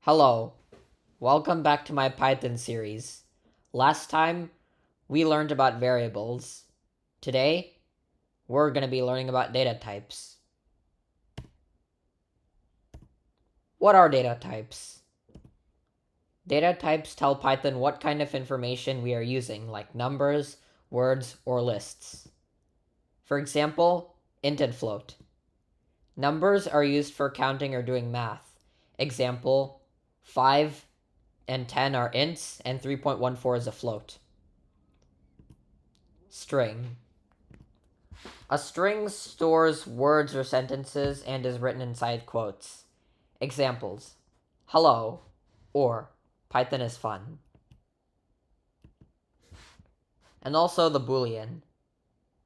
Hello, welcome back to my Python series. Last time, we learned about variables. Today, we're going to be learning about data types. What are data types? Data types tell Python what kind of information we are using, like numbers, words, or lists. For example, int and float. Numbers are used for counting or doing math. Example, 5 and 10 are ints, and 3.14 is a float. String. A string stores words or sentences and is written inside quotes. Examples: hello, or Python is fun. And also the Boolean.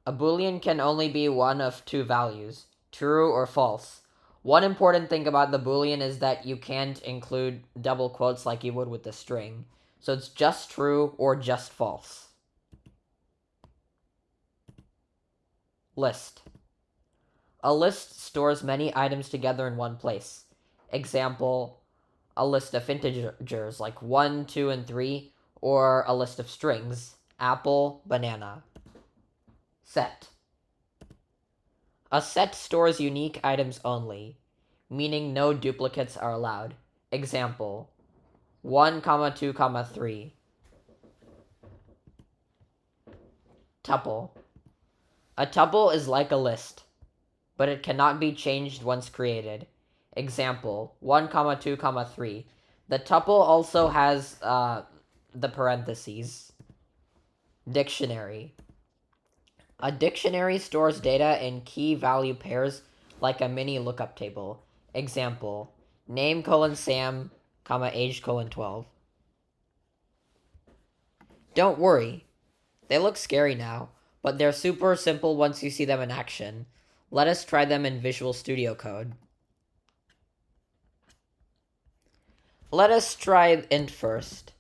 A Boolean can only be one of two values, true or false. One important thing about the Boolean is that you can't include double quotes like you would with the string. So it's just true or just false. List. A list stores many items together in one place. Example, a list of integers like 1, 2, and 3, or a list of strings, apple, banana. Set. A set stores unique items only, meaning no duplicates are allowed. Example, 1, 2, 3. Tuple. A tuple is like a list, but it cannot be changed once created. Example, 1, 2, 3. The tuple also has the parentheses. Dictionary. A dictionary stores data in key value pairs like a mini lookup table. Example, name Sam, age 12. Don't worry, they look scary now, but they're super simple once you see them in action. Let us try them in Visual Studio Code. Let us try int first.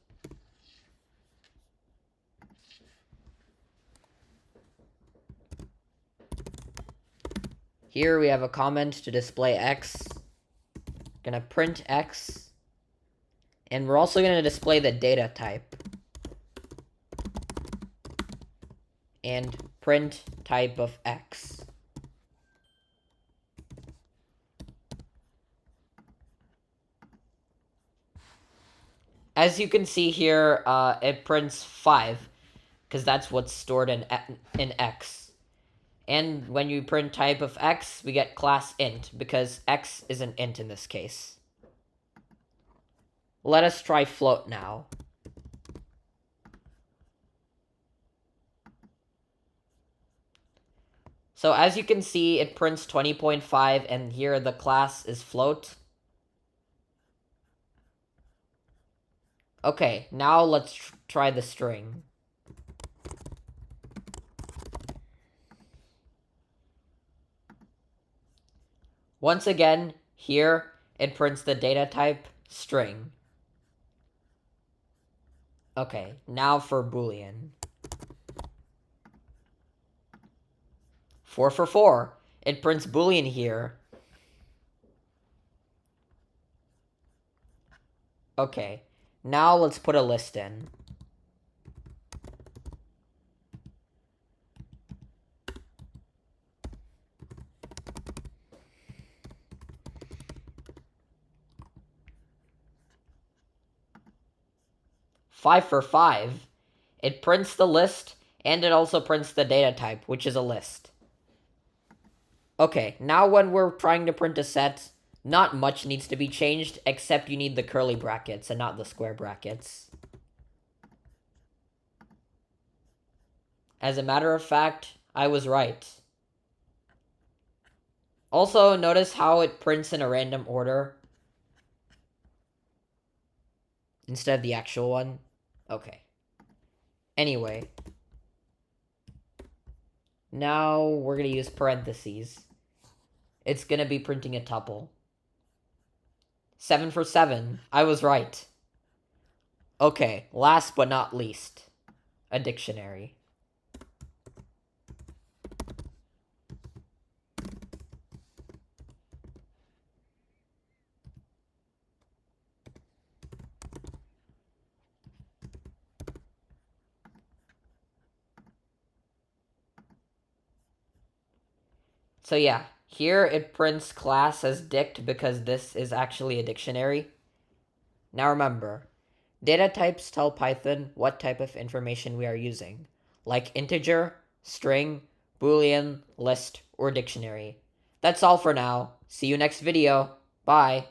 Here we have a comment to display x. Gonna print x. And we're also gonna display the data type. And print type of x. As you can see here, it prints 5, because that's what's stored in x. And when you print type of x, we get class int, because x is an int in this case. Let us try float now. So as you can see, it prints 20.5, and here the class is float. Okay, now let's try the string. Once again, here it prints the data type string. Okay, now for Boolean. 4 for 4. It prints Boolean here. Okay, now let's put a list in. Five for 5. It prints the list, and it also prints the data type, which is a list. Okay, now when we're trying to print a set, not much needs to be changed, except you need the curly brackets and not the square brackets. As a matter of fact, I was right. Also, notice how it prints in a random order instead of the actual one. Okay. Anyway. Now we're going to use parentheses. It's going to be printing a tuple. 7 for 7. I was right. Okay, last but not least, a dictionary. So yeah, here it prints class as dict because this is actually a dictionary. Now remember, data types tell Python what type of information we are using, like integer, string, boolean, list, or dictionary. That's all for now. See you next video. Bye.